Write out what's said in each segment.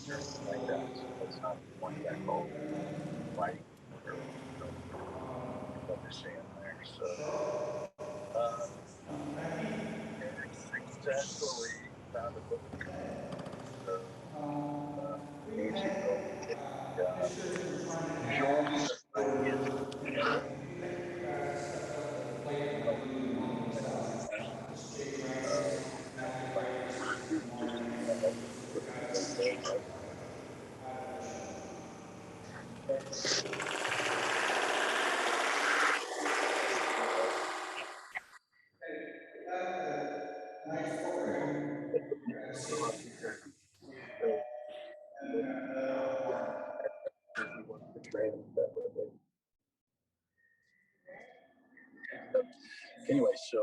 or anything like that. So that's not the point of that whole lighting or what they're saying there. So and successfully found a book. So Nancy wrote uh, join the funniest uh, like just the training separately. Anyway, so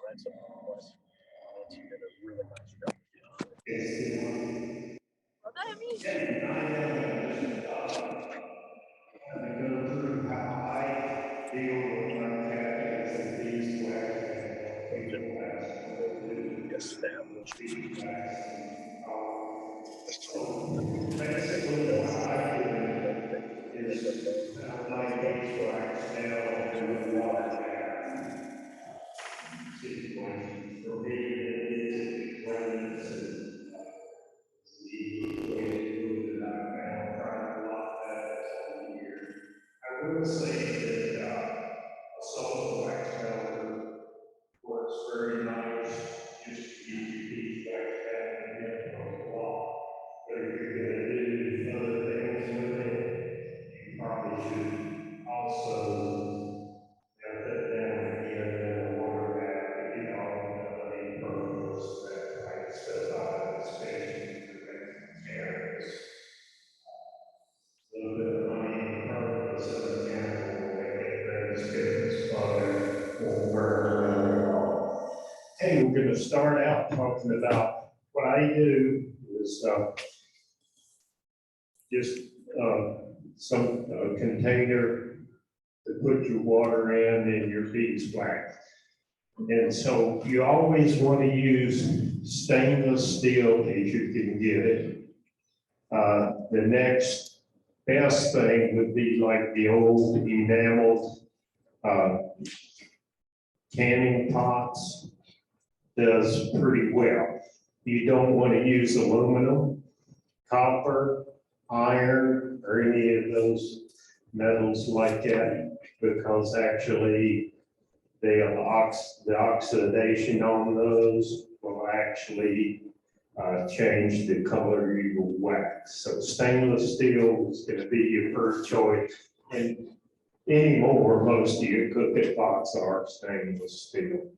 that's a plus. Nancy did a really nice job. What that mean? Go through how I deal with my catkins and beeswax and beeswax Established. So basically, what I do is my beeswax now with water situation. For me, it is explaining the way that I found trying a lot of that year. I will say that a salt wax melter works very nice just to keep your beeswax down and get on the wall. But if you're going to do other things with it, you probably should also melt it down again in a water bath to get all the any particles that type stuff out of the space to make areas. A little bit of money in the particles of the chemical will make it very stiff, so there won't burn around at all. Hey, we're going to start out talking about what I do is just some container to put your water in and your beeswax. And so you always want to use stainless steel as you can get it. The next best thing would be like the old enameled canning pots. Does pretty well. You don't want to use aluminum, copper, iron, or any of those metals like that, because actually the oxidation on those will actually change the color of your wax. So stainless steel is going to be your first choice. And anymore, most of your cooking pots are stainless steel.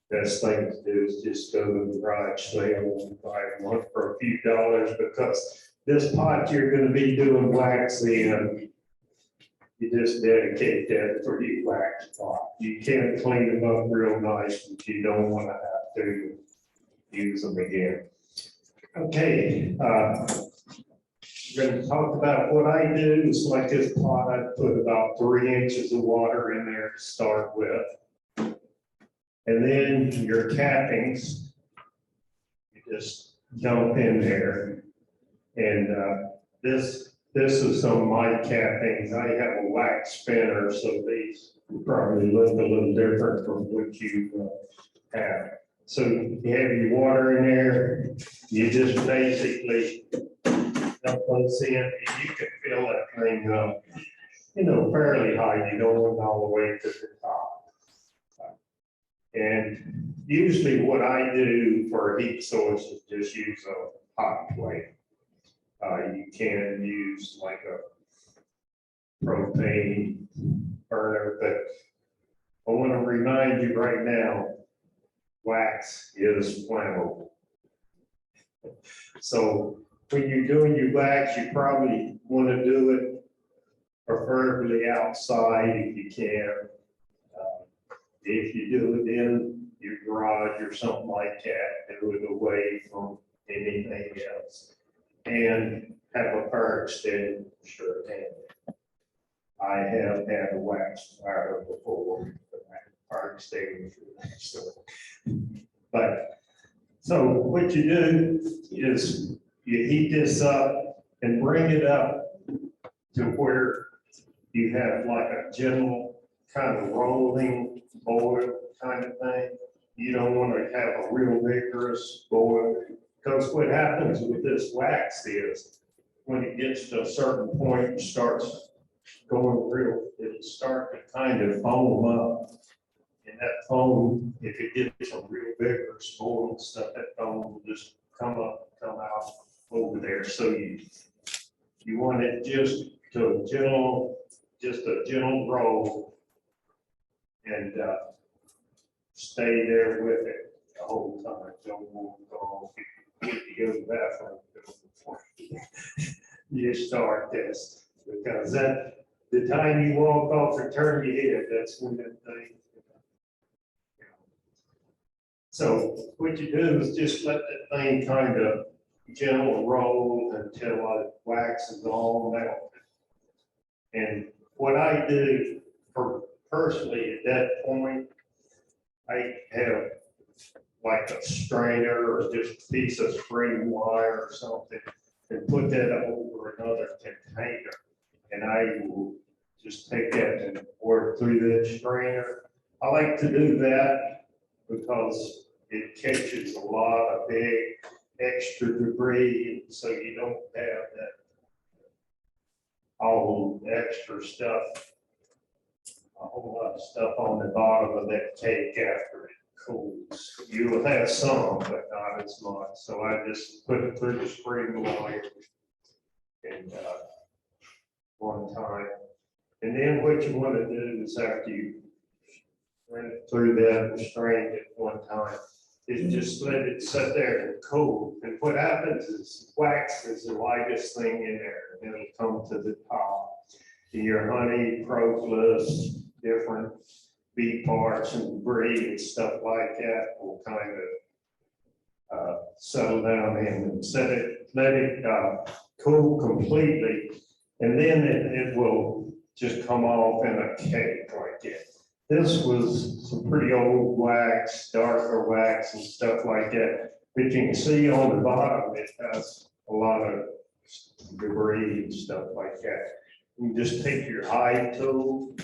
Best thing to do is just go to the garage sale and buy one for a few dollars, because this pot you're going to be doing wax in, you just dedicate that for your wax pot. You can clean them up real nice, but you don't want to have to use them again. Okay, we're going to talk about what I do. It's like this pot, I put about 3 inches of water in there to start with. And then your cappings, you just dump in there. And this is some of my cappings. I have a wax spinner, so these probably look a little different from what you have. So you have your water in there, you just basically dump those in, and you can fill that thing up, fairly high. You don't want all the way to the top. And usually what I do for a heat source is just use a hot plate. You can use like a propane burner, but I want to remind you right now, wax is flammable. So when you're doing your wax, you probably want to do it preferably outside if you can. If you do it in your garage or something like that, do it away from anything else. And have a fire extinguisher in. I have had a wax fire before, but I have a fire extinguisher. So what you do is you heat this up and bring it up to where you have like a gentle kind of rolling boil kind of thing. You don't want to have a real vigorous boil, because what happens with this wax is when it gets to a certain point, it starts going real, it'll start to kind of foam up. And that foam, if it gets a real vigorous boil and stuff, that foam will just come up, come out over there. So you want it just to just a gentle roll, and stay there with it the whole time. Don't move off. If you go to the bathroom before you start this, because the time you walk off and turn your head, that's when that thing. So what you do is just let that thing kind of gentle roll until the wax is all melted. And what I do for personally at that point, I have like a strainer or just a piece of spring wire or something and put that over another container. And I will just take that and work through that strainer. I like to do that because it catches a lot of big extra debris, so you don't have that all extra stuff, a whole lot of stuff on the bottom of that cake after it cools. You will have some, but not as much. So I just put it through the spring wire and one time. And then what you want to do is after you run it through that and strain it one time, is just let it sit there and cool. And what happens is wax is the lightest thing in there, and it'll come to the top. And your honey, propolis, different bee parts and debris and stuff like that will kind of settle down in and let it cool completely. And then it will just come off in a cake like that. This was some pretty old wax, darker wax and stuff like that. But you can see on the bottom, it has a lot of debris and stuff like that. You just take your hide tool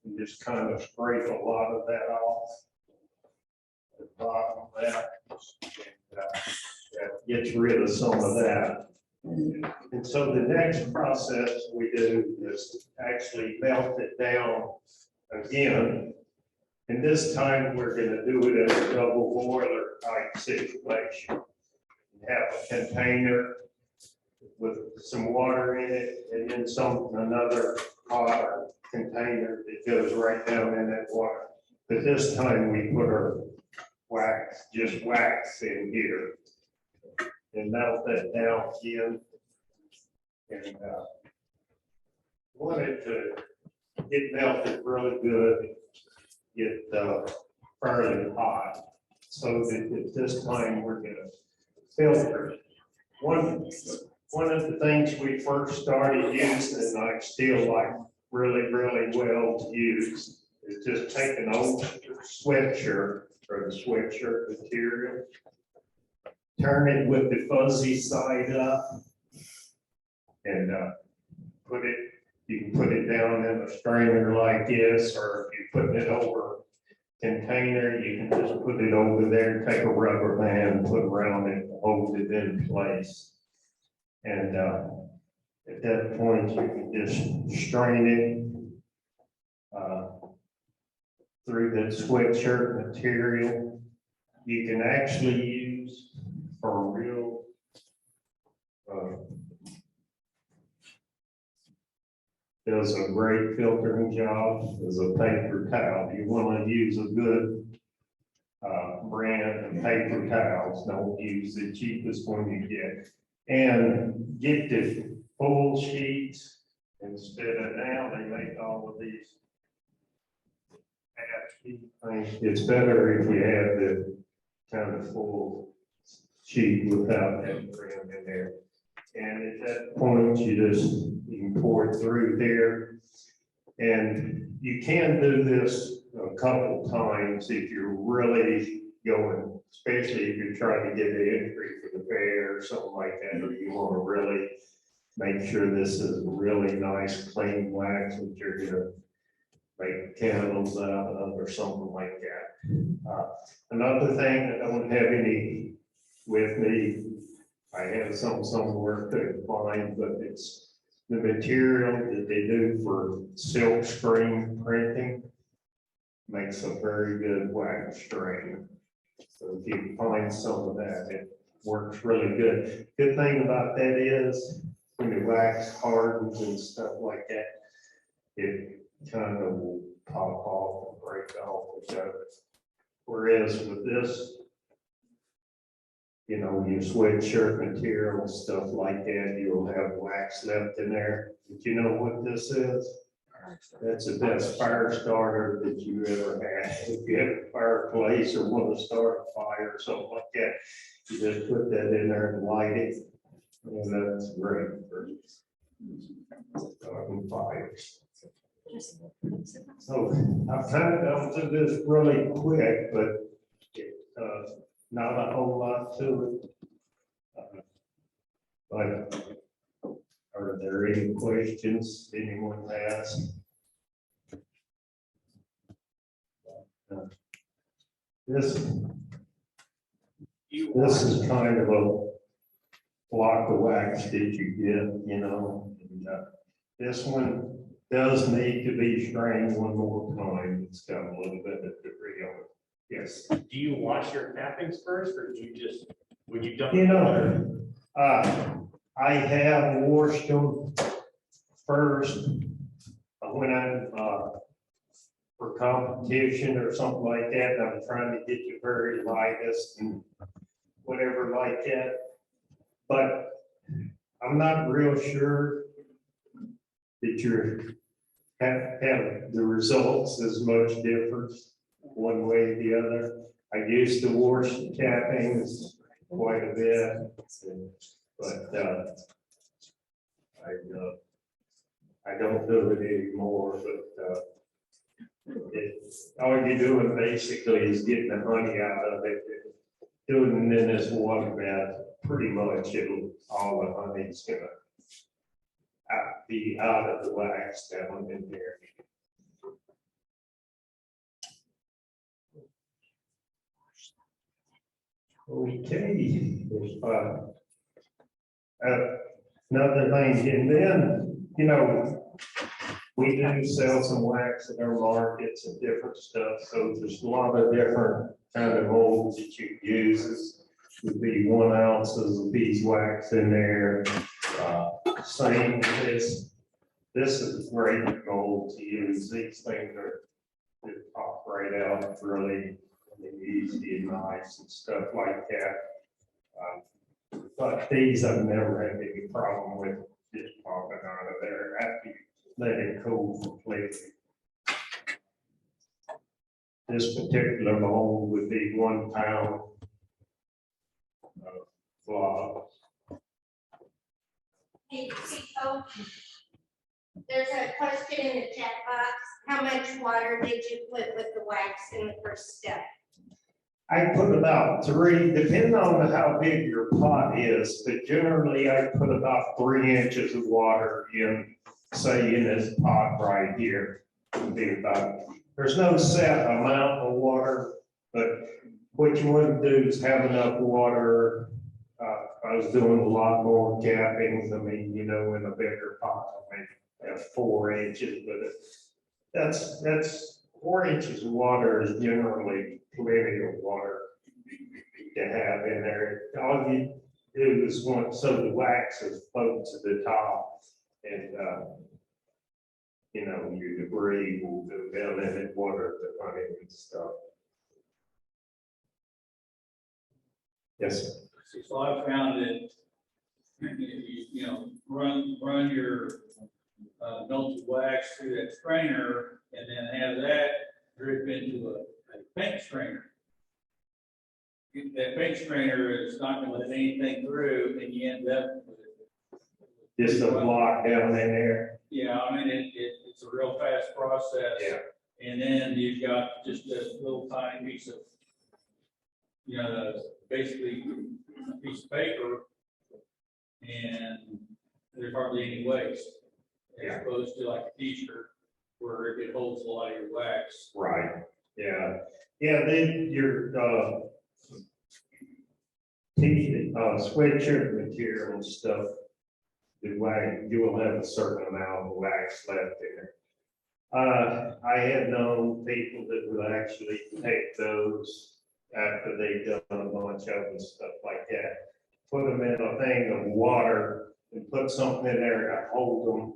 and just kind of scrape a lot of that off the bottom of that. And, that gets rid of some of that. And so the next process we do is actually melt it down again, and this time we're going to do it as a double boiler type situation. You have a container with some water in it, and then another pot or container that goes right down in that water. But this time we put our wax in here, and melt that down again. And want it to get melted really good, get fairly hot, so that at this time we're going to filter it. One of the things we first started using, and I still like really well to use, is just take an old sweatshirt or the sweatshirt material, turn it with the fuzzy side up, and you can put it down in a strainer like this, or if you're putting it over a container, you can just put it over there, take a rubber band, put around it, hold it in place. And at that point, you can just strain it through that sweatshirt material. You can actually use for real does a great filtering job as a paper towel. You want to use a good brand of paper towels. Don't use the cheapest one you get. And get the full sheets instead of now they make all of these half sheet things. It's better if you have the kind of full sheet without that brand in there. And at that point, you can pour it through there. And you can do this a couple times if you're really going, especially if you're trying to get an entry for the fair or something like that, or you want to really make sure this is really nice, clean wax that you're gonna make candles out of or something like that. Another thing, I don't have any with me. I have some somewhere to find, but it's the material that they do for silk screen printing makes a very good wax strain. So if you can find some of that, it works really good. Good thing about that is when the wax hardens and stuff like that, it kind of will pop off and break off. So, whereas with this, you know, your sweatshirt material and stuff like that, you'll have wax left in there. But you know what this is? That's the best fire starter that you ever had. If you have a fireplace or want to start a fire or something like that, you just put that in there and light it. And that's great for starting fires. So I've kind of gone through this really quick, but not a whole lot to it. But are there any questions anyone has? This is kind of a block of wax that you get, you know. And, this one does need to be strained one more time. It's got a little bit of debris on it. Yes. Do you wash your cappings first, or do you just, would you dump? You know, I have washed them first when I'm for competition or something like that. I'm trying to get the very lightest and whatever like that. But I'm not real sure that you have the results as much difference one way or the other. I used to wash the cappings quite a bit, but I don't do it anymore. But all you're doing basically is getting the honey out of it, doing it in this water bath. Pretty much, all the honey's gonna be out of the wax down in there. Okay, another thing, and then, you know, we do sell some wax at our markets and different stuff, so there's a lot of different kind of molds that you can use. This would be 1 ounce of beeswax in there. Same as this is great mold to use. These things are they pop right out really easy and nice and stuff like that. But these I've never had any problem with just popping out of there after you let it cool completely. This particular mold would be 1 pound of flop. Hey, so there's a question in the chat box. How much water did you put with the wax in the first step? I put about 3, depending on how big your pot is, but generally I put about 3 inches of water in, say in this pot right here. Would be about, there's no set amount of water, but what you want to do is have enough water. I was doing a lot more cappings. I mean, you know, in a bigger pot, I may have 4 inches, but that's 4 inches of water is generally plenty of water to have in there. All you do is want, so the wax is float to the top, and you know, your debris will go down in it, water, the honey and stuff. Yes, sir. So I found that, you know, run your melted wax through that strainer and then have that drip into a paint strainer. That paint strainer is not going to let anything through, and you end up with Just a block down in there. Yeah, I mean, it's a real fast process. Yeah. And then you've got just a little tiny piece of you know, basically a piece of paper, and there's hardly any waste. As opposed to like a t-shirt where it holds a lot of your wax. Right, yeah, yeah, then your, sweatshirt material and stuff, the wax, you will have a certain amount of wax left in it. I have known people that will actually take those after they've done a bunch of them and stuff like that. Put them in a thing of water and put something in there to hold them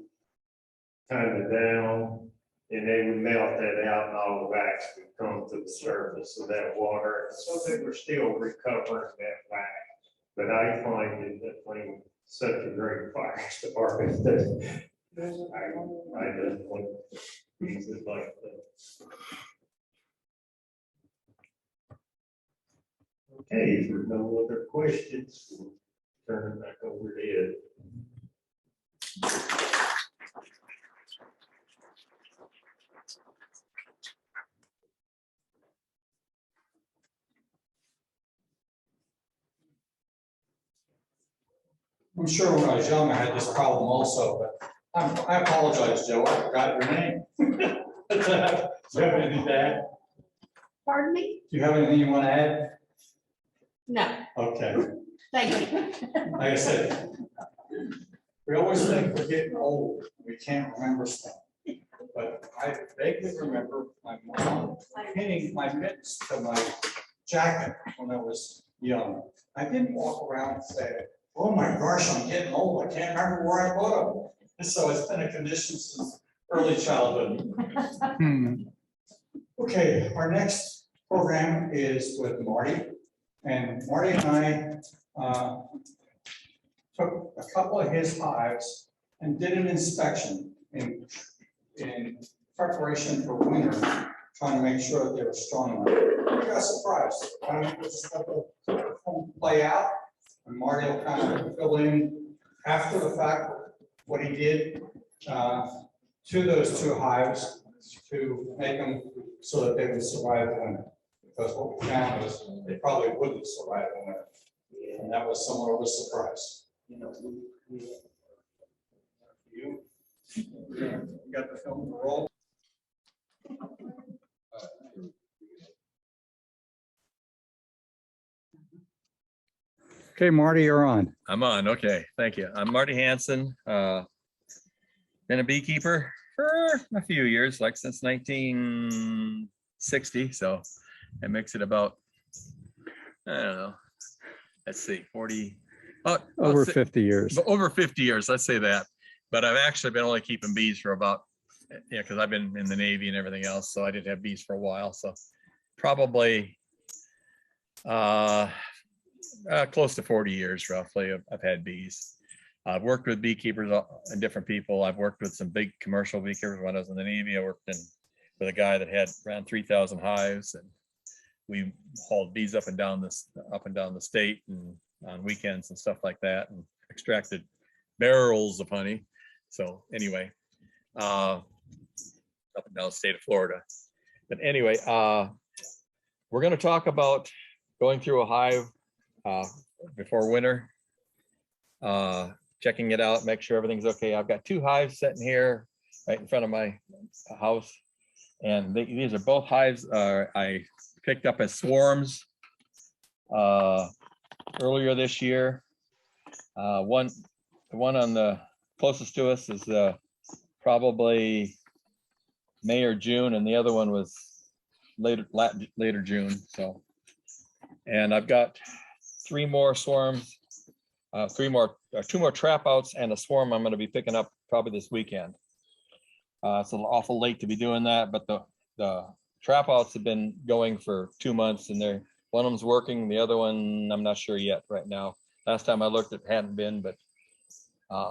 kind of down. And they would melt that out and all the wax would come to the surface of that water. So they were still recovering that wax. But I find it that when such a great fire department that I just want to use it like that. Okay, if there's no other questions, we'll turn it back over to Ed. I'm sure when I was young, I had this problem also, but I apologize, Joe, I forgot your name. Do you have anything to add? Pardon me? Do you have anything you want to add? No, Okay, thank you. like I said, we always think we're getting old, we can't remember stuff. But I vaguely remember my mom pinning my mittens to my jacket when I was young. I didn't walk around and say, oh my gosh, I'm getting old, I can't remember where I put them. And so it's been a condition since early childhood. Okay, our next program is with Marty. And Marty and I took a couple of his hives and did an inspection in preparation for winter, trying to make sure that they were strong enough. We got surprised. Kind of just let the play out, and Marty will kind of fill in after the fact what he did to those two hives to make them so that they would survive the winter. Because what we found was they probably wouldn't survive the winter, and that was somewhat of a surprise. You got the film to roll. Okay, Marty, you're on. I'm on. Okay, thank you. I'm Marty Hansen. Been a beekeeper for a few years, like since 1960. So I mix it about, I don't know, let's see, 40, Over 50 years. over 50 years, let's say that. But I've actually been only keeping bees for about, because I've been in the Navy and everything else. So I didn't have bees for a while. So probably close to 40 years roughly I've had bees. I've worked with beekeepers and different people. I've worked with some big commercial beekeepers when I was in the Navy. I worked with a guy that had around 3,000 hives, and we hauled bees up and down the state and on weekends and stuff like that, and extracted barrels of honey. So anyway, up and down the state of Florida. But anyway, we're going to talk about going through a hive before winter, checking it out, make sure everything's okay. I've got two hives sitting here right in front of my house, and these are both hives I picked up as swarms earlier this year. The one on the closest to us is probably May or June, and the other one was later June. So, and I've got three more swarms, two more trap outs and a swarm I'm going to be picking up probably this weekend. It's an awful late to be doing that, but the trap outs have been going for 2 months, and one of them's working, the other one I'm not sure yet right now. Last time I looked, it hadn't been, but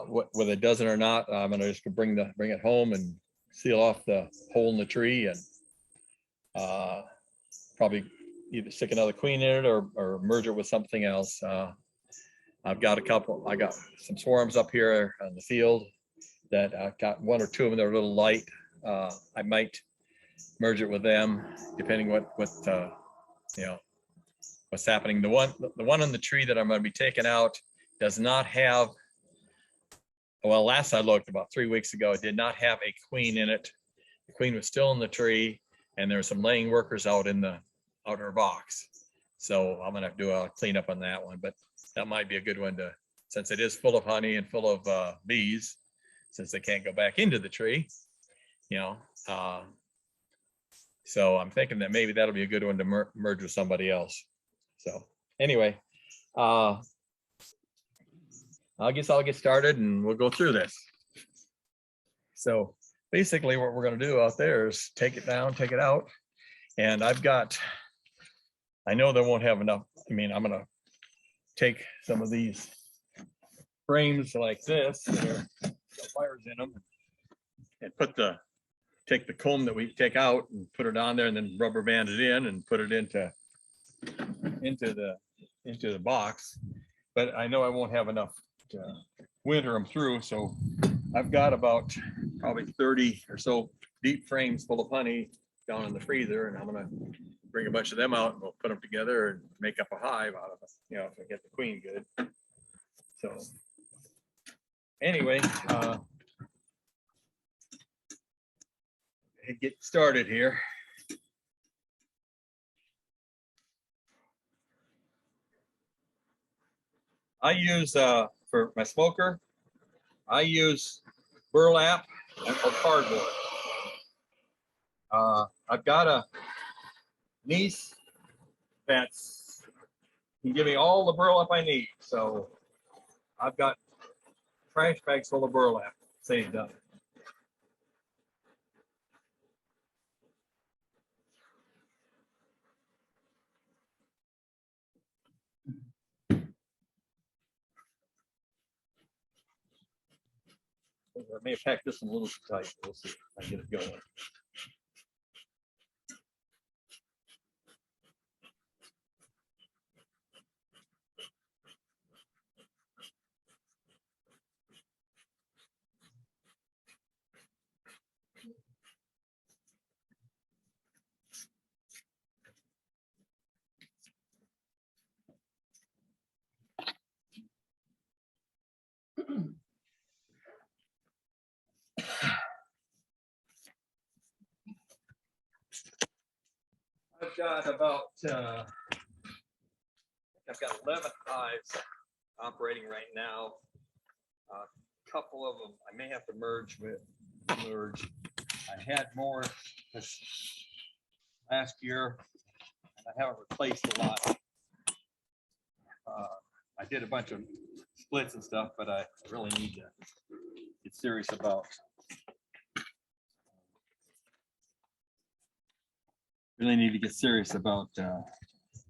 whether it does it or not, I'm going to just bring it home and seal off the hole in the tree, and probably either stick another queen in it or merge it with something else. I got some swarms up here on the field that I got one or two of them that are a little light. I might merge it with them, depending what what's happening. The one on the tree that I'm gonna be taking out does not have, well, last I looked about 3 weeks ago, it did not have a queen in it. The queen was still in the tree, and there were some laying workers out in the outer box. So I'm gonna do a cleanup on that one, but that might be a good one to, since it is full of honey and full of bees, since they can't go back into the tree, you know. So I'm thinking that maybe that'll be a good one to merge with somebody else. So anyway, I guess I'll get started and we'll go through this. So basically what we're going to do out there is take it down, take it out. And I know they won't have enough. I mean, I'm going to take some of these frames like this, that are got wires in them, and take the comb that we take out and put it on there, and then rubber band it in and put it into the box. But I know I won't have enough to winter them through, so I've got about probably 30 or so deep frames full of honey down in the freezer, and I'm gonna bring a bunch of them out and we'll put them together and make up a hive out of it, you know, if I get the queen good. So anyway, get started here. I use for my smoker, I use burlap or cardboard. I've got a niece that's can give me all the burlap I need, so I've got trash bags full of burlap saved up. I may have packed this one a little too tight. We'll see if I can get it going. I've got about I've got 11 hives operating right now. A couple of them I may have to merge. I had more this last year, and I haven't replaced a lot. I did a bunch of splits and stuff, but I really need to get serious about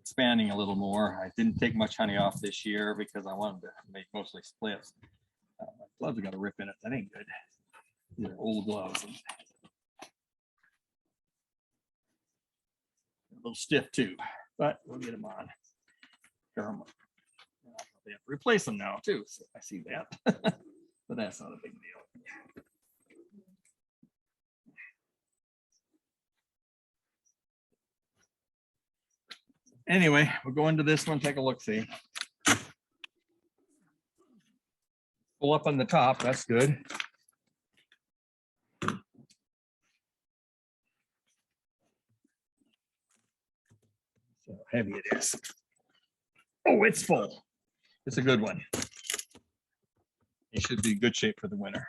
expanding a little more. I didn't take much honey off this year because I wanted to make mostly splits. My gloves have got a rip in it. That ain't good. These are old gloves. A little stiff too, but we'll get them on. I'll have to replace them now too. So I see that, but that's not a big deal. Anyway, we'll go into this one, take a look, see. Pull up on the top, that's good. So heavy it is. Oh, it's full. It's a good one. It should be in good shape for the winter.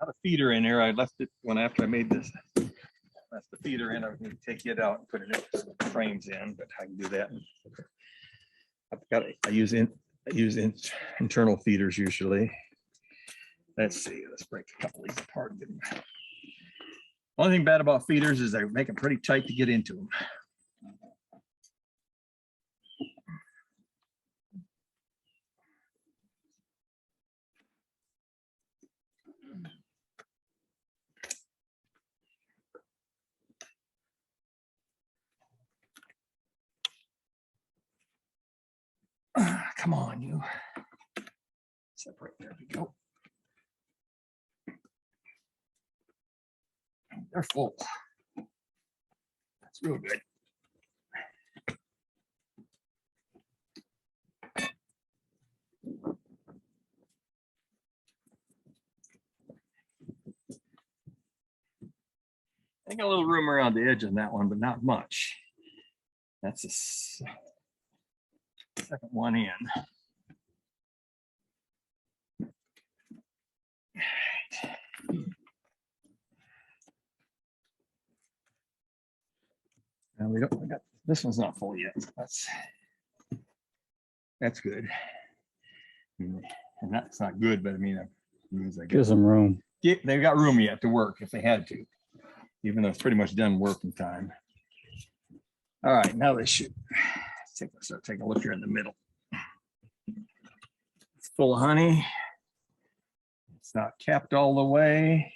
Got a feeder in here. I left it when after I made this. That's the feeder in. I'm going to take it out and put it in frames in, but I can do that. I use internal feeders usually. Let's see. Let's break a couple of these apart. Only thing bad about feeders is they make them pretty tight to get into them. Come on, you. Separate. There we go. They're full. It's real good. I got a little room around the edge on that one, but not much. That's the second one in. And we got this one's not full yet. That's good. And that's not good, but I mean, it means I Gives them room. they've got room yet to work if they had to, even though it's pretty much done working time. All right, now they should start taking a look here in the middle. It's full of honey. It's not capped all the way.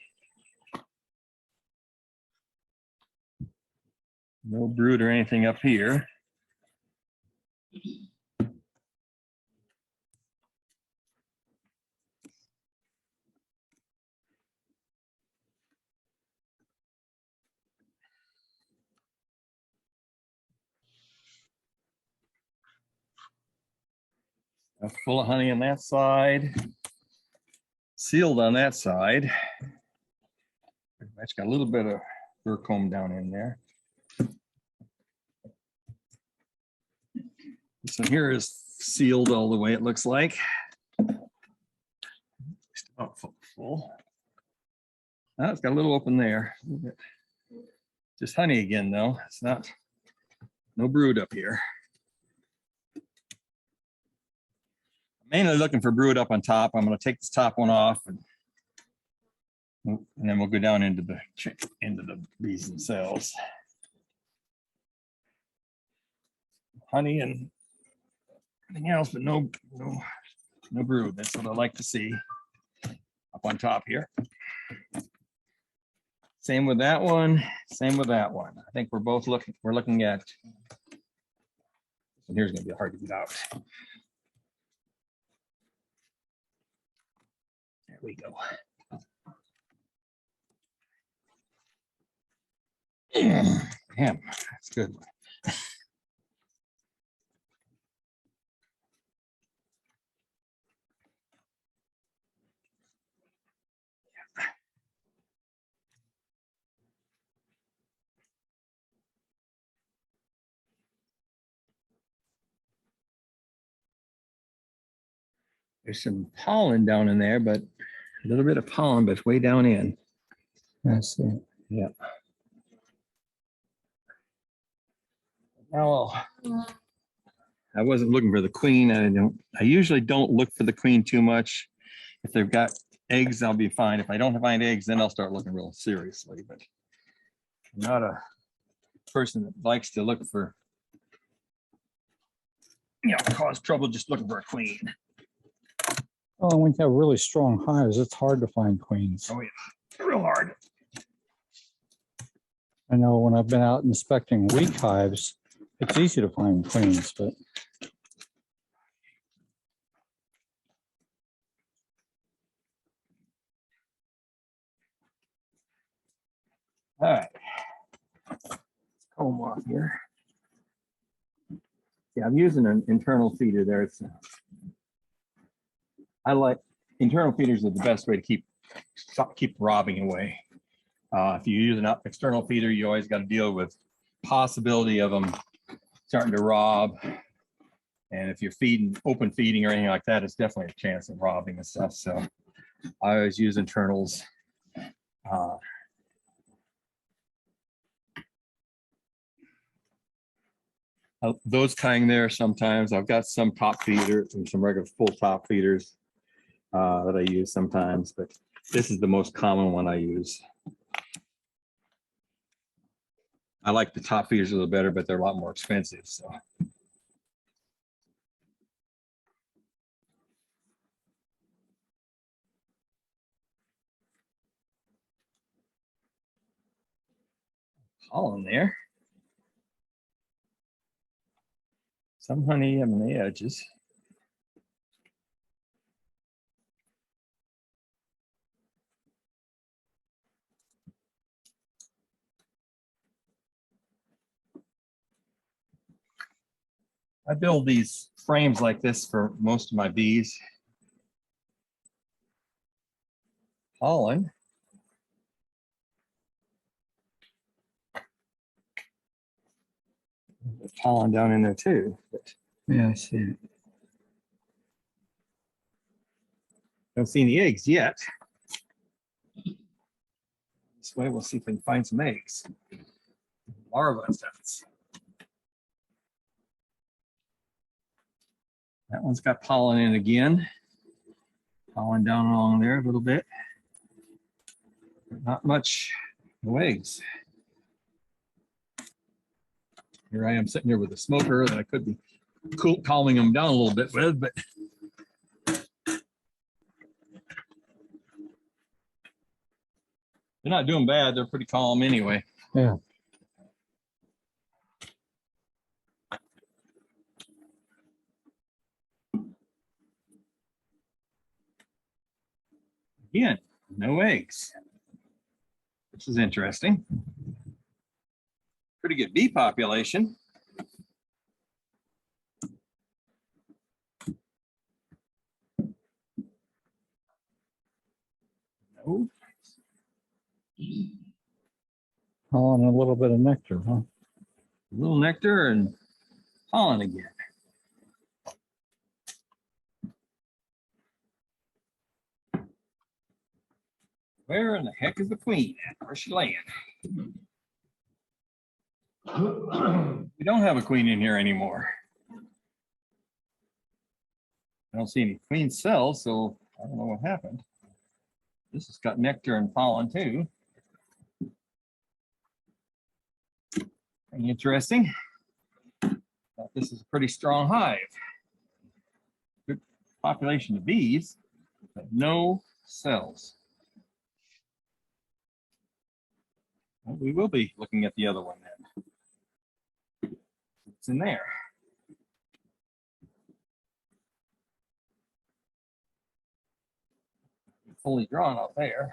No brood or anything up here. Full of honey on that side. Sealed on that side. That's got a little bit of fur comb down in there. This one here is sealed all the way, it looks like. Just about full. Oh, it's got a little open there. Just honey again, though. It's not, no brood up here. Mainly looking for brood up on top. I'm going to take this top one off and then we'll go down into the bees themselves. Honey and everything else, but no brood. That's what I like to see up on top here. Same with that one. Same with that one. I think we're looking at. And here's going to be hard to get out. There we go. Damn, that's good. There's some pollen down in there, but a little bit of pollen, but it's way down in. I see. Yeah. Now, I wasn't looking for the queen. I usually don't look for the queen too much. If they've got eggs, I'll be fine. If I don't find eggs, then I'll start looking real seriously. But I'm not a person that likes to look for, cause trouble just looking for a queen. Oh, when you have really strong hives, it's hard to find queens. Oh yeah, real hard. I know when I've been out inspecting weak hives, it's easy to find queens, but All right. Let's comb off here. Yeah, I'm using an internal feeder there. I like internal feeders are the best way to keep robbing away. If you use an external feeder, you always got to deal with possibility of them starting to rob. And if you're open feeding or anything like that, it's definitely a chance of robbing and stuff. So I always use internals. Those kind there sometimes. I've got some top feeders and some regular full top feeders that I use sometimes, but this is the most common one I use. I like the top feeders a little better, but they're a lot more expensive. So. Pollen there. Some honey on the edges. I build these frames like this for most of my bees. Pollen. There's pollen down in there too. But Yeah, I see it. don't see any eggs yet. This way we'll see if we can find some eggs. Larva and stuff. That one's got pollen in again. Pollen down along there a little bit. But not much. No eggs. Here I am sitting here with a smoker that I could be calming them down a little bit with, but they're not doing bad. They're pretty calm anyway. Yeah. Again, no eggs, which is interesting. Pretty good bee population. No. Pollen and a little bit of nectar, huh? A little nectar and pollen again. Where in the heck is the queen at? Where's she laying? We don't have a queen in here anymore. I don't see any queen cells, so I don't know what happened. This has got nectar and pollen too. Interesting. This is a pretty strong hive. Good population of bees, but no cells. Well, we will be looking at the other one then. What's in there? Fully drawn out there.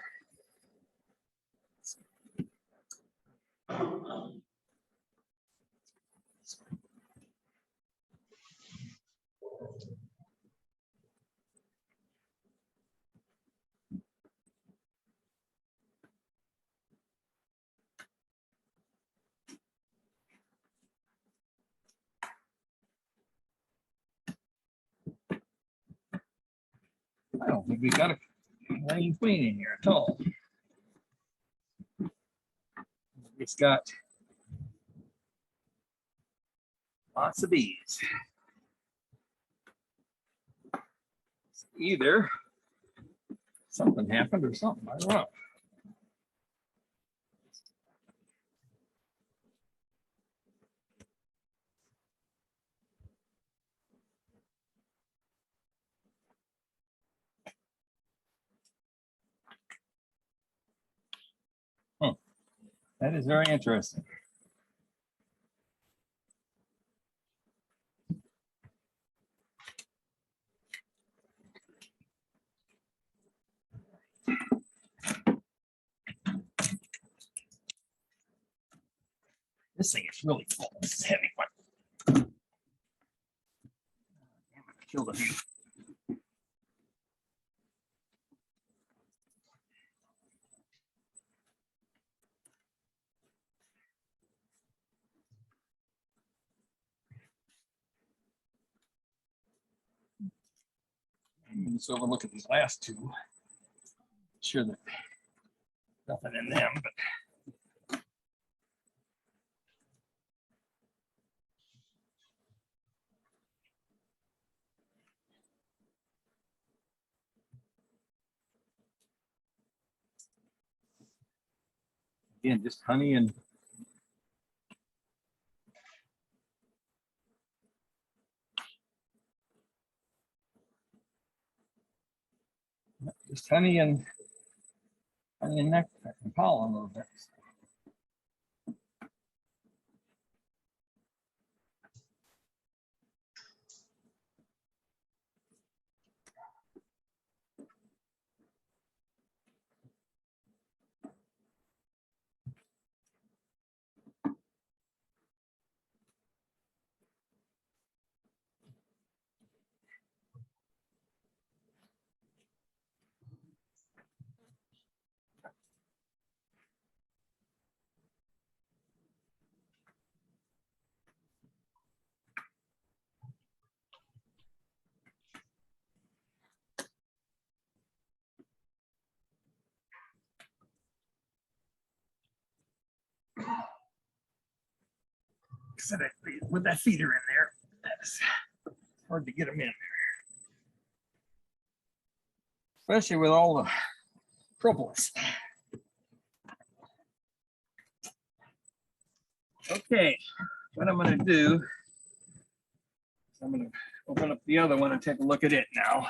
I don't think we got a laying queen in here at all. It's got lots of bees. Either something happened or something, I don't know. That is very interesting. This thing is really full. This is heavy one. Killed a few. Just overlook at these last two. Sure that nothing in them, but again, just honey and honey and nectar and pollen a little bit. 'cause with that feeder in there, that's hard to get them in there. Especially with all the propolis. Okay, what I'm gonna do, I'm gonna open up the other one and take a look at it now.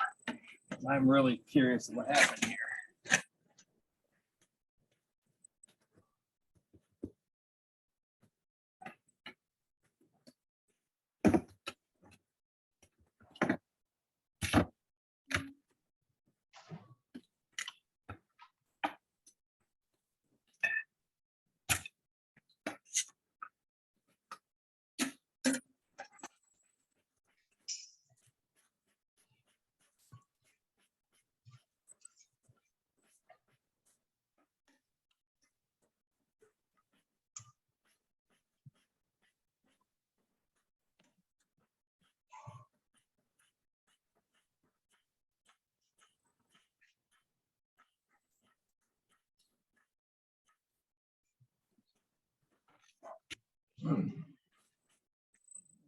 I'm really curious what happened here.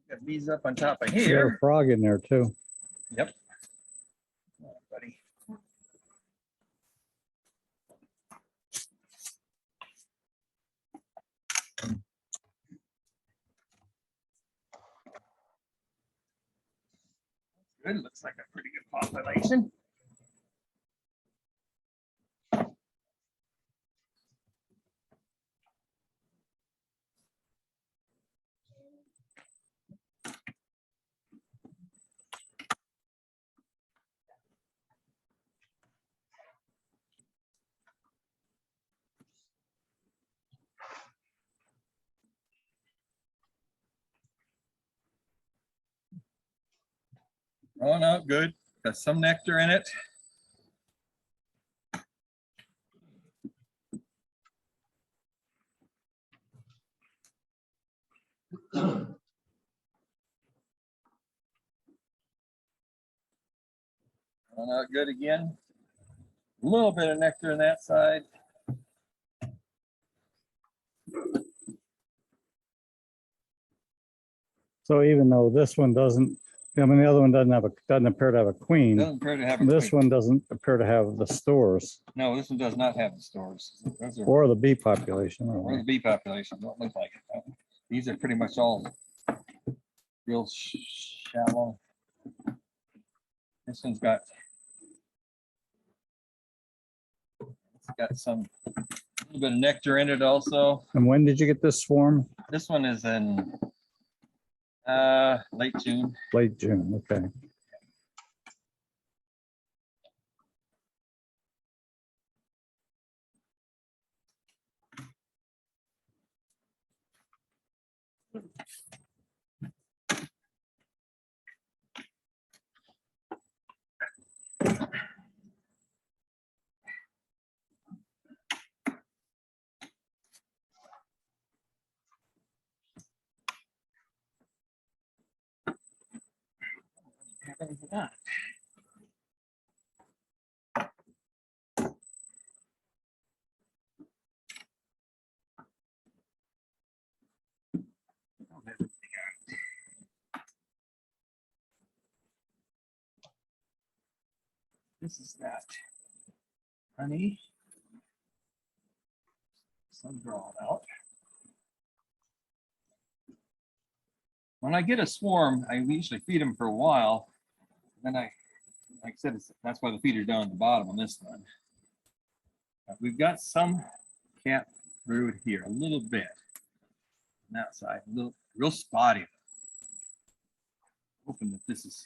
Got bees up on top of You got a here. frog in there too. Yep. Oh, buddy. Good, looks like a pretty good population. Oh, no, good. Got some nectar in it. Oh, no, good again. A little bit of nectar on that side. So even though this one doesn't, I mean, the other one doesn't appear to have a queen. Doesn't appear to have a This queen. one doesn't appear to have the stores No, this one does not have the stores. Those are, or the bee population. or the bee population. Don't look like it. These are pretty much all real shallow. This one's got some a little bit of nectar in it also. And when did you get this swarm? This one is in late June. Late June, okay. This is that honey. Some drawn out. When I get a swarm, I usually feed them for a while. Then like I said, that's why the feeder's down at the bottom on this one. We've got some cat brood here, a little bit. On that side, a little, real spotty. Hoping that this is.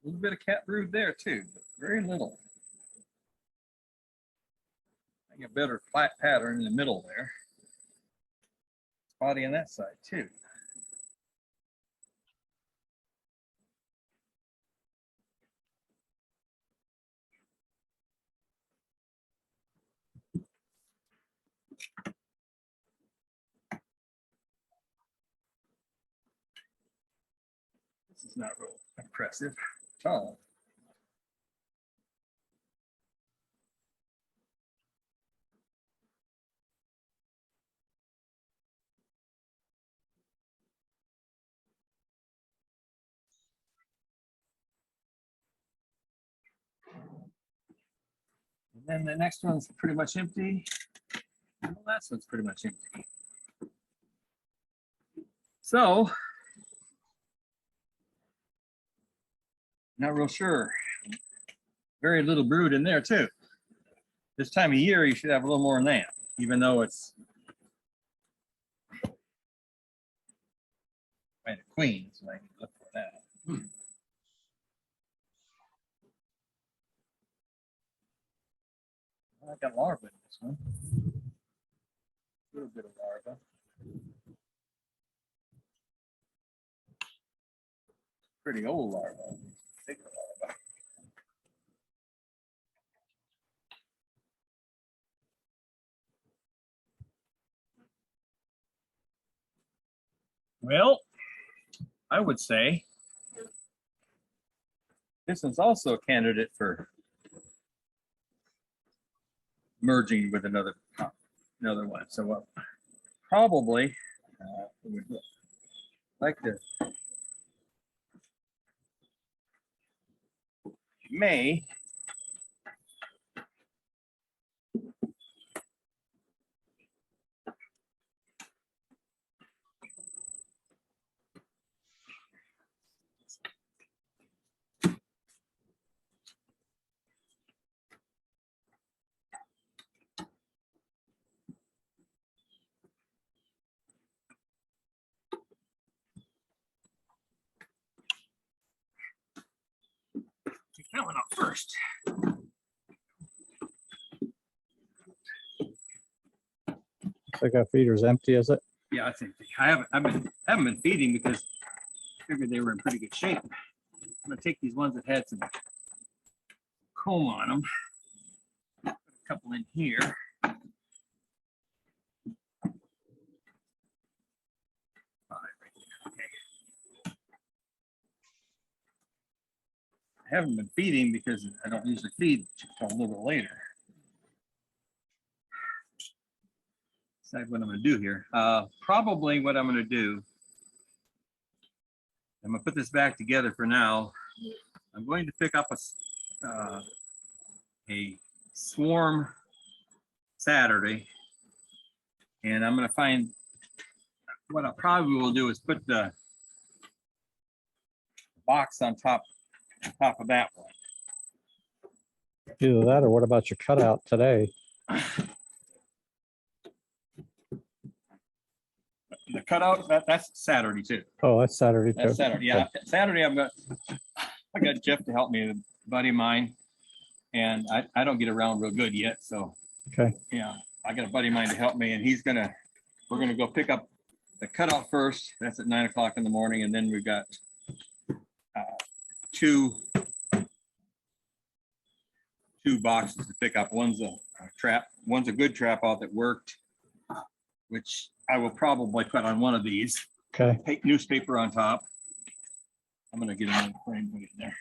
A little bit of cat brood there too, but very little. I get better flat pattern in the middle there. Spotty on that side too. This is not real impressive at all. And then the next one's pretty much empty. And the last one's pretty much empty. So, not real sure. Very little brood in there too. This time of year, you should have a little more than that, even though it's right, a queen, so I can look for that. I got larvae in this one. A little bit of larva. Pretty old larva. Bigger larva. Well, I would say this one's also a candidate for merging with another one. So probably would like to may take that one out first. Looks like our feeder's empty, is it? Yeah, I think I haven't been feeding because I figured they were in pretty good shape. I'm gonna take these ones that had some comb on them, put a couple in here. I haven't been feeding because I don't usually feed until a little bit later. Decide what I'm going to do here. Probably what I'm going to do, I'm going to put this back together for now. I'm going to pick up a swarm Saturday, and I'm going to find what I probably will do is put the box on top of that one. Either that or what about your cutout today? The cutout, that's Saturday too. Oh, that's Saturday too. That's Saturday. Yeah, Saturday I got Jeff to help me, a buddy of mine, and I don't get around real good yet. So Okay. yeah, I got a buddy of mine to help me, and we're gonna go pick up the cutout first. That's at 9 o'clock in the morning, and then we've got two boxes to pick up. One's a trap, one's a good trap out that worked, which I will probably put on one of these. Okay. Take newspaper on top. I'm gonna get another frame, put it in there.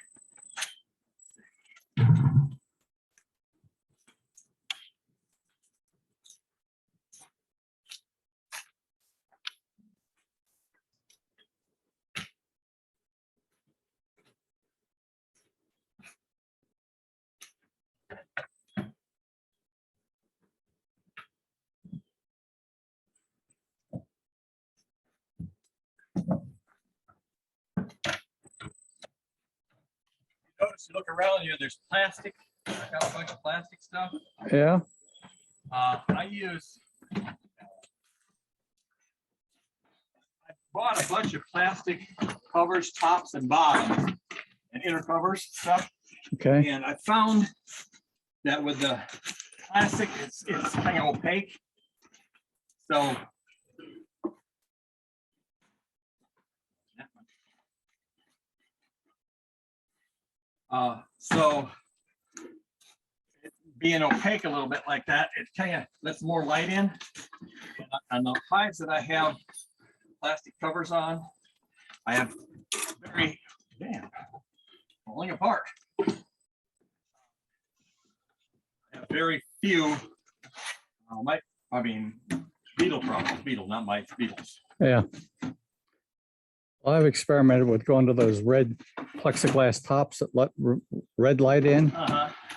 Notice you look around here, there's plastic. I got a bunch of plastic stuff. Yeah. I bought a bunch of plastic covers, tops and bottoms, and inner covers stuff. Okay. And I found that with the plastic, it's kind of opaque. So. So being opaque a little bit like that, it kind of lets more light in. On the hives that I have plastic covers on, I have falling apart. I have very few, beetle problems, not mites, beetles. Yeah. Well, I've experimented with going to those red plexiglass tops that let red light in.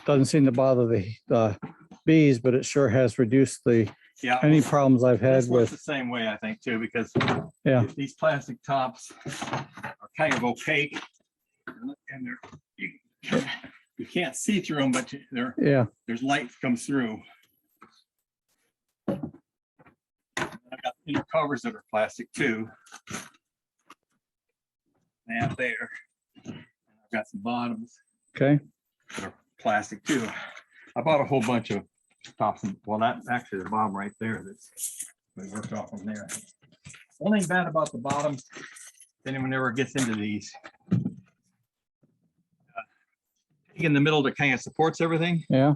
Doesn't seem to bother the bees, but it sure has reduced any problems I've had This works with. the same way, I think, too, because these plastic tops are kind of opaque, and you can't see through them, but there's light comes through. I've got inner covers that are plastic too. And there, I've got some bottoms. Okay. That are plastic too. I bought a whole bunch of tops, and well, that's actually the bottom right there. That's we worked off from there. Only bad about the bottoms, if anyone ever gets into these, in the middle that kind of supports everything. Yeah.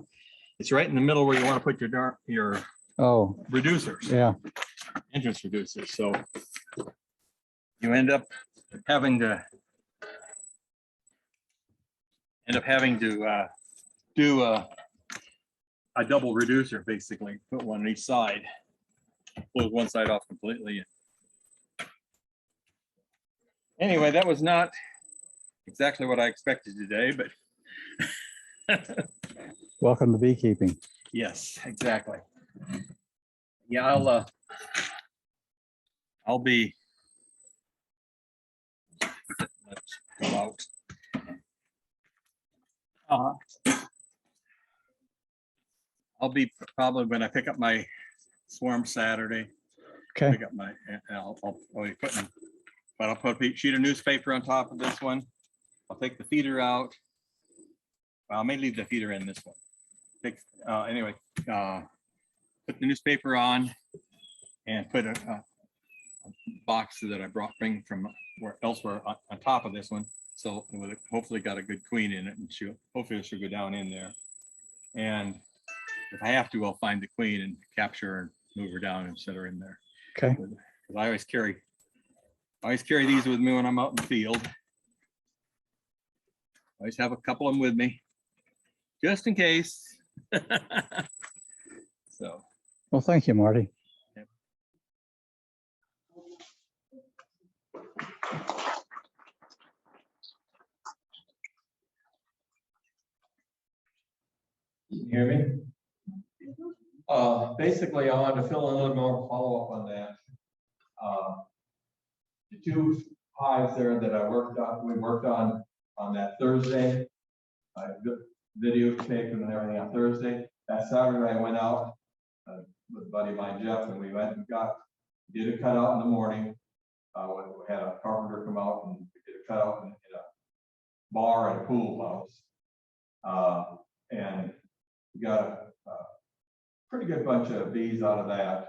It's right in the middle where you want to put your reducers. Yeah. Entrance reducers. So you end up having to do a double reducer, basically. Put one on each side. Close one side off completely. Anyway, that was not exactly what I expected today, but Welcome to beekeeping. yes, exactly. Yeah, I'll be out. I'll be probably when I pick up my swarm Saturday. Okay. Pick up my, and I'll be putting, but I'll put a sheet of newspaper on top of this one. I'll take the feeder out. I may leave the feeder in this one. Anyway, put the newspaper on and put a box that I bring from elsewhere on top of this one. So it hopefully got a good queen in it, and hopefully she'll go down in there. And if I have to, I'll find the queen and capture her and move her down and set her in there. Okay. Because I always carry these with me when I'm out in the field. I always have a couple of them with me, just in case. So. Well, thank you, Marty. Yep. You hear me? Basically, I wanted to fill in a little more follow-up on that. The two hives there that we worked on that Thursday. Video taken and everything on Thursday. That Saturday, I went out with a buddy of mine, Jeff, and we went and did a cutout in the morning. We had a carpenter come out and we did a cutout in a bar and a pool house. And we got a pretty good bunch of bees out of that,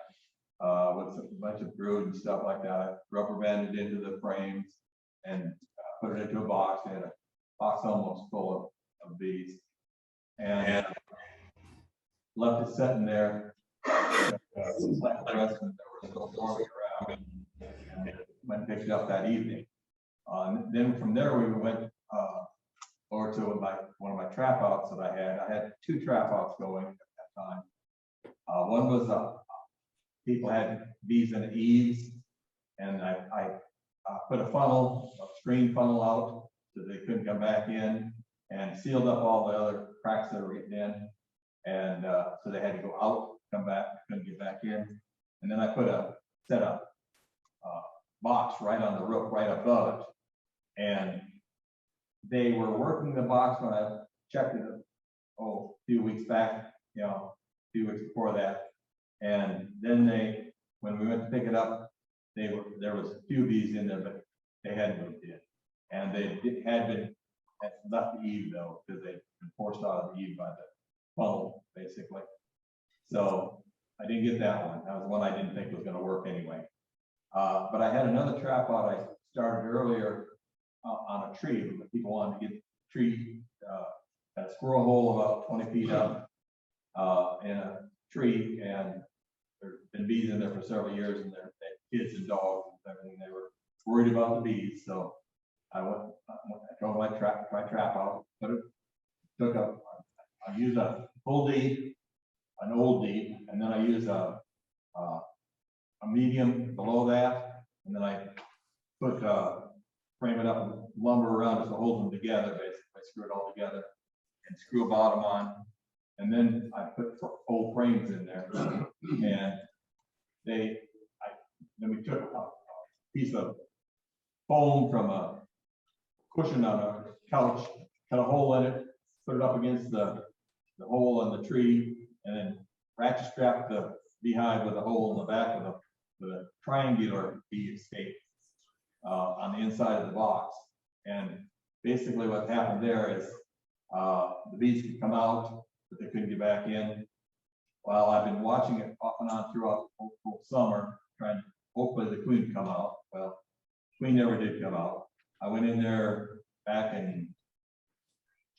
with a bunch of brood and stuff like that. I rubber banded into the frames and put it into a box. I had a box almost full of bees, and left it sitting there. The rest of them were still swarming around, and went and picked it up that evening. Then from there we went over to one of my trap outs that I had. I had two trap outs going at that time. One was people had bees in the eaves, and I put a screen funnel out so they couldn't come back in, and sealed up all the other cracks that were getting in, and so they had to go out, come back, couldn't get back in. And then I set a box right on the roof, right above it, and they were working the box when I checked it a few weeks back, a few weeks before that. And then when we went to pick it up, there was a few bees in there, but they hadn't moved in. And they had left the eave though, because they'd been forced out of the eave by the funnel, basically. So I didn't get that one. That was one I didn't think was gonna work anyway. But I had another trap out I started earlier on a tree. People wanted to get the tree, a squirrel hole about 20 feet up in a tree, and there's been bees in there for several years, and they're kids and dogs and everything. They were worried about the bees, so I drove my trap out, I used a full deep, an old deep, and then I used a medium below that, and then I put frame it up with lumber around it to hold them together. Basically, I screw it all together and screw a bottom on, and then I put old frames in there, and then we took a piece of foam from a cushion on a couch, cut a hole in it, put it up against the hole in the tree, and then ratchet strapped the beehive with a hole in the back of the triangular bee escape on the inside of the box. And basically what happened there is the bees could come out, but they couldn't get back in. Well, I've been watching it off and on throughout the whole summer, trying to hopefully the queen would come out. Well, queen never did come out. I went in there back in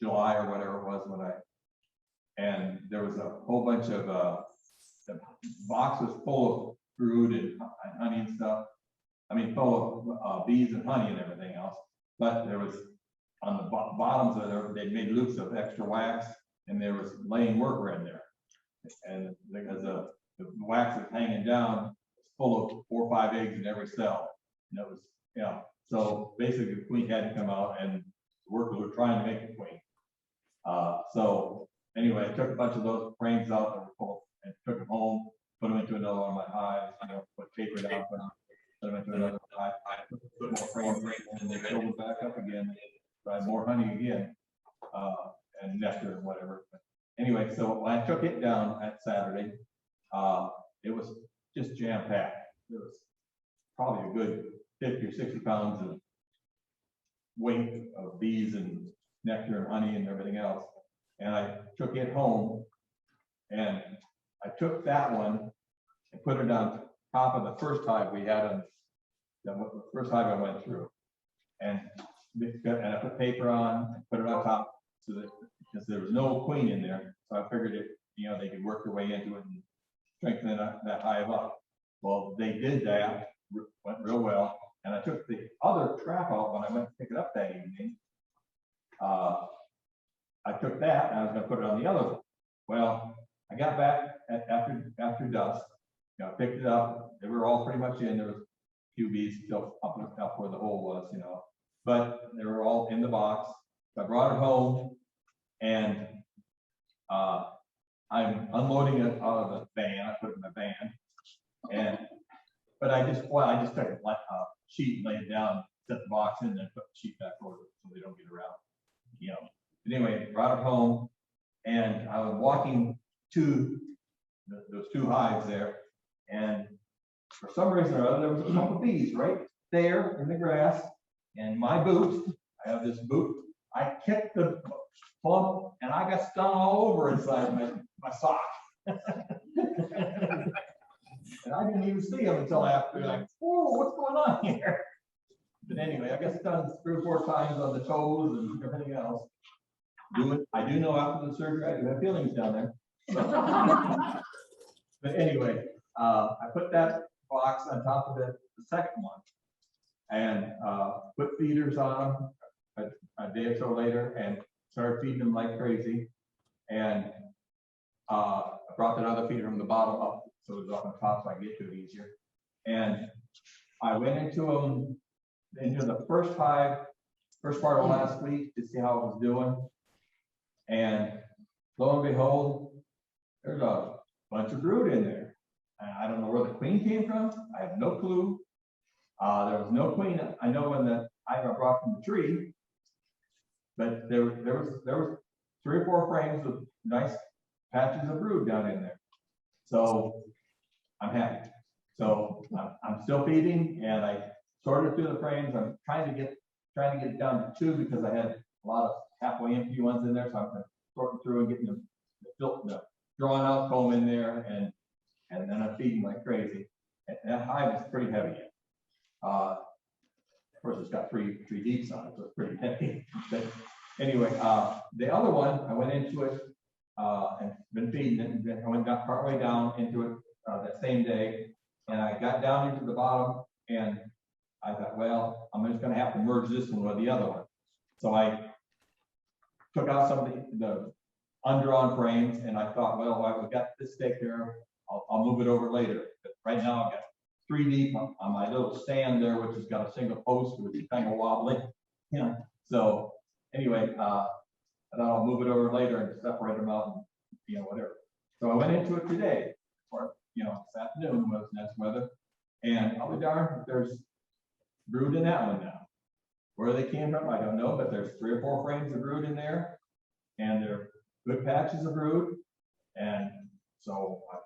July or whatever it was and there was a whole bunch of the box was full of brood and honey and stuff. I mean, full of bees and honey and everything else. But there was on the bottoms of there, they made loops of extra wax, and there was laying worker in there. And because the wax is hanging down, it's full of 4 or 5 eggs in every cell. And it was, so basically the queen had to come out, and the workers were trying to make the queen. So anyway, I took a bunch of those frames out that were full and took them home, put them into another one of my hives, put paper down, put them into another hive, put more frames, and they filled them back up again, tried more honey again, and nectar and whatever. But anyway, so when I took it down that Saturday, it was just jam-packed. There was probably a good 50 or 60 pounds of weight of bees and nectar and honey and everything else. And I took it home, and I took that one and put it on top of the first hive we had on the first hive I went through. And I put paper on and put it on top so that because there was no queen in there. So I figured they could work their way into it and strengthen that hive up. Well, they did that, went real well. And I took the other trap out when I went to pick it up that evening. I took that and I was going to put it on the other one. Well, I got back after dusk. Picked it up. They were all pretty much in. There was a few bees still up where the hole was, but they were all in the box. So I brought it home, and I'm unloading it out of the van. I put it in my van, but I just took a sheet and laid it down, set the box in, and then put the sheet back over it so they don't get around, But anyway, brought it home, and I was walking to those 2 hives there, and for some reason or other, there was a couple of bees right there in the grass, and my boot, I have this boot, I kicked the plump, and I got stung all over inside my sock. And I didn't even see them until after, like, oh, what's going on here? But anyway, I got stung 3 or 4 times on the toes and everything else. I do know after the surgery, I do have feelings down there. But anyway, I put that box on top of the second one and put feeders on them a day or so later and started feeding them like crazy. And I brought that other feeder from the bottom up so it was up on top so I could get to it easier. And I went into the first hive, first part of last week to see how it was doing. And lo and behold, there's a bunch of brood in there. And I don't know where the queen came from. I have no clue. There was no queen. I know when the hive I brought from the tree, but there was 3 or 4 frames with nice patches of brood down in there. So I'm happy. So I'm still feeding, and I sorted through the frames. I'm trying to get it down to 2 because I had a lot of halfway empty ones in there. So I'm sorting through and getting the drawn out comb in there and then I'm feeding like crazy. And that hive is pretty heavy. Of course, it's got three deeps on it, so it's pretty heavy. But anyway, the other one, I went into it and been feeding it, and then I got partway down into it that same day, and I got down into the bottom, and I thought, well, I'm just going to have to merge this one with the other one. So I took out some of the undrawn frames, and I thought, well, I've got this stake there, I'll move it over later. But right now, I've got 3 deep on my little stand there, which has got a single post, which is kind of wobbly. Yeah. So anyway, I thought I'll move it over later and separate them out, and, you know, whatever. So I went into it today, or this afternoon was nice weather, and I'll be darned, there's brood in that one now. Where they came from, I don't know, but there's 3 or 4 frames of brood in there, and they're good patches of brood, and so I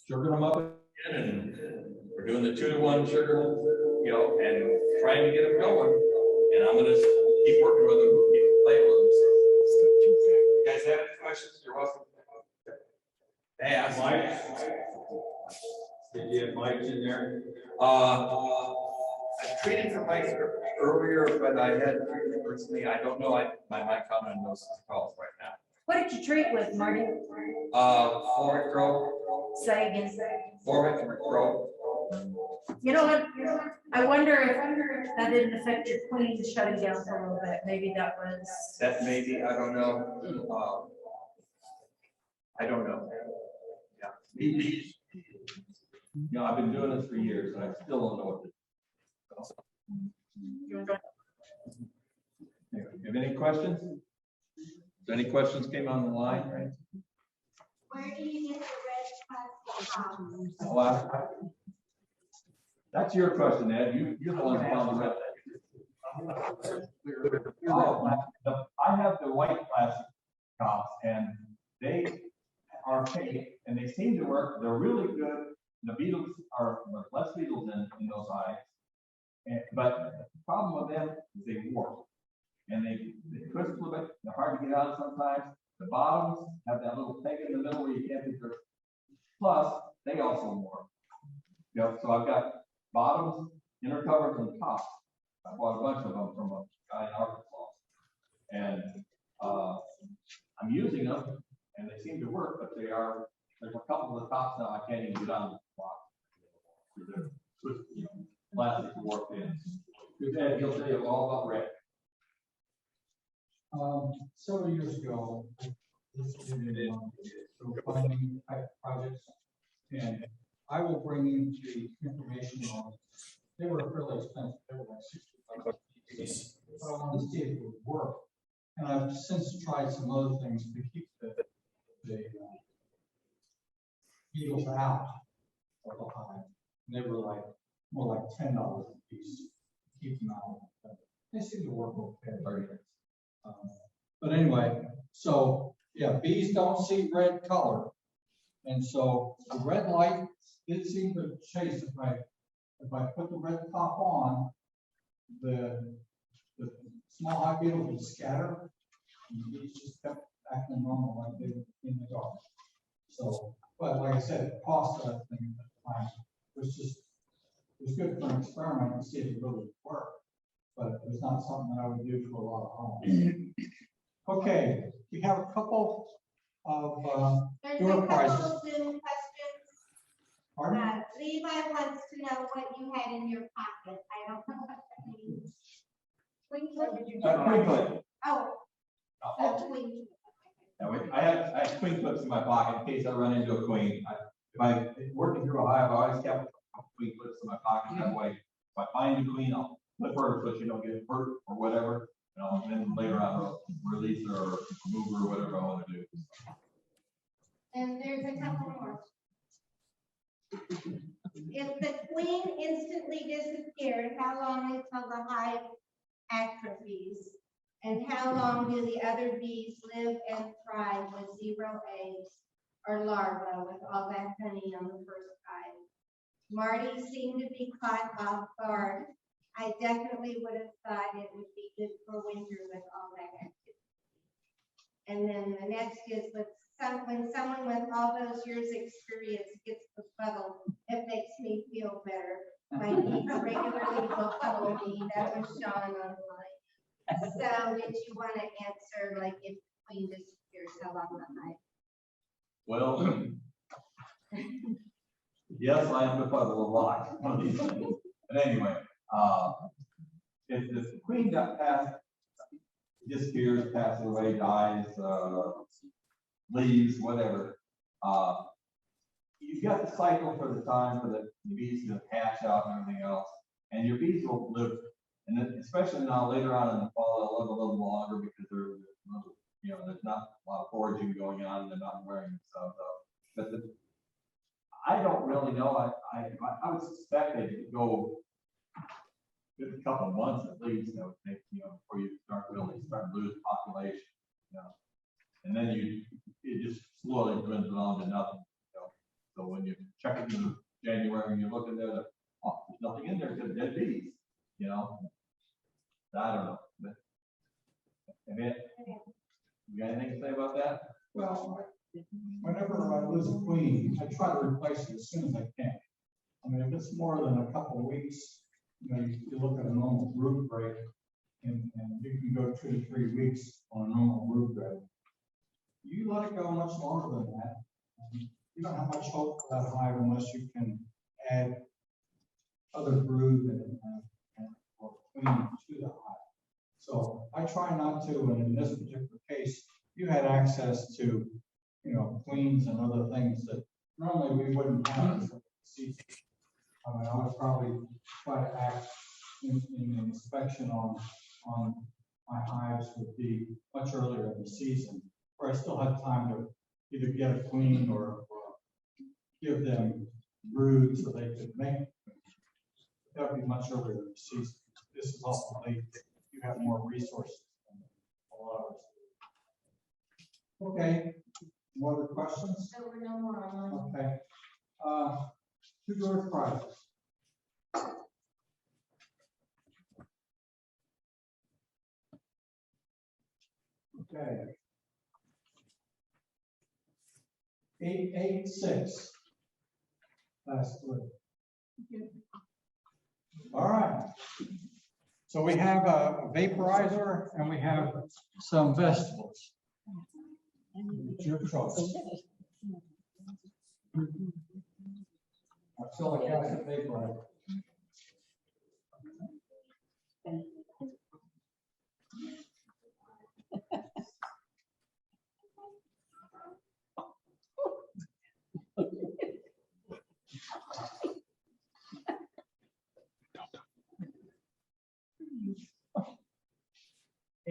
sugared them up again, and we're doing the 2-to-1 sugar, and trying to get them going, and I'm gonna keep working with them, keep playing with them. So, you guys have any questions? You're welcome. Yeah, Mike. Did you have mics in there? I treated for mics earlier, but I had personally, I don't know, my mic on those calls right now. What did you treat with, Marty? Formic Pro, Say again. Formic Pro. You know what? I wonder if that didn't affect your queen shutting down for a little bit. Maybe that was. That maybe, I don't know. I don't know. Yeah. I've been doing this for years, and I still don't know what to do. Have any questions? So any questions came on the line, right? Where do you get the red plastic box? Well, that's your question, Ed. You're the one that found the red. I have the white plastic tops, and they are fake, and they seem to work. They're really good. The beetles are less beetles in those hives, but the problem with them is they warp, and they twist a little bit. They're hard to get out sometimes. The bottoms have that little peg in the middle where you can't get through. Plus, they also warp. So I've got bottoms, inner covers, and tops. I bought a bunch of them from a guy in Arkansas, and I'm using them, and they seem to work, but there's a couple of the tops now I can't even get on the block. Plastic warped in. Good Ed, he'll tell you all about red. Several years ago, finding projects, and I will bring in the information on. They were fairly expensive. They were like $65. But I wanted to see if it would work, and I've since tried some other things to keep the beetles out of the hive. And they were like more like $10 a piece to keep them out. But they seem to work okay. But anyway, so yeah, bees don't see red color, and so the red light did seem to chase. If I put the red top on, the small hive beetles would scatter, and the bees just kept acting normal like they were in the dark. So, but like I said, it cost us thing at the time. It was good for an experiment to see if it really worked, but it was not something that I would do for a lot of homes. Okay, we have a couple of There's door a prizes. couple Zoom questions. Pardon? Levi wants to know what you had in your pocket. I don't know what that means. Twin clip. Oh, a twin. I have twin clips in my pocket in case I run into a queen. If I'm working through a hive, I always kept a couple twin clips in my pocket. That way, if I find a queen, I'll flip her so she don't get hurt or whatever. And then later on, I'll release her or move her or whatever I want to do. And there's a couple more. If the queen instantly disappeared, how long until the hive atrophies? And how long do the other bees live and thrive with 0 eggs or larvae with all that honey on the first hive? Marty seemed to be caught off guard. I definitely would have thought it would be good for winter with all that activity. And then the next is with when someone with all those years' experience gets befuddled, it makes me feel better. My niece regularly befuddled me. That was Sean online. So did you want to answer, like, if queen disappears, how long the hive? Well, yes, I am befuddled a lot on these things. But anyway, if the queen got passed, disappears, passes away, dies, leaves, whatever, you've got the cycle for the time for the bees to hatch out and everything else, and your bees will live, and then especially now later on in the fall, they'll live a little longer because they're, you know, there's not a lot of foraging going on, and they're not wearing themselves out. But I don't really know. I would suspect they could go a couple of months at least. I would think, you know, before you start really start to lose population, you know, and then it just slowly dwindles down to nothing. You know, so when you check it in January and you look in there, oh, there's nothing in there because dead bees. You know, I don't know. But I mean, you got anything to say about that? Well, whenever I lose a queen, I try to replace it as soon as I can. I mean, if it's more than a couple of weeks, you know, you look at a normal brood break, and you can go 2 to 3 weeks on a normal brood break. You let it go much longer than that. You don't have much hope for that hive unless you can add other brood or queen to the hive. So I try not to, and in this particular case, you had access to, you know, queens and other things that normally we wouldn't have. I mean, I would probably try to act in the inspection on my hives would be much earlier in the season, where I still had time to either get a queen or give them brood so they could make. That would be much earlier in the season. This is also late. You have more resources than a lot of us. Okay, more other questions? There were no more online. Okay. 2 door prizes. Okay. 886. Last 3. All right. So we have a vaporizer and we have some vegetables. It's your choice. Acrylic acid vaporizer.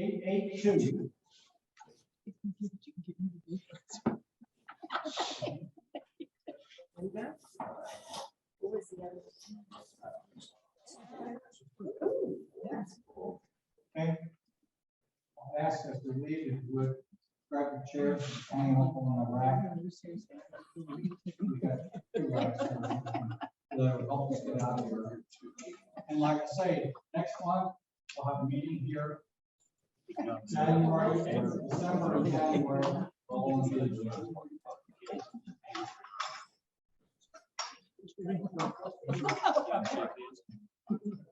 Eight two. Okay. I'll ask us to leave if you would grab the chairs and hang up on the rack. We got 2 racks here. That will help us get out of here. And like I say, next month we'll have a meeting here. January, December and January. All in the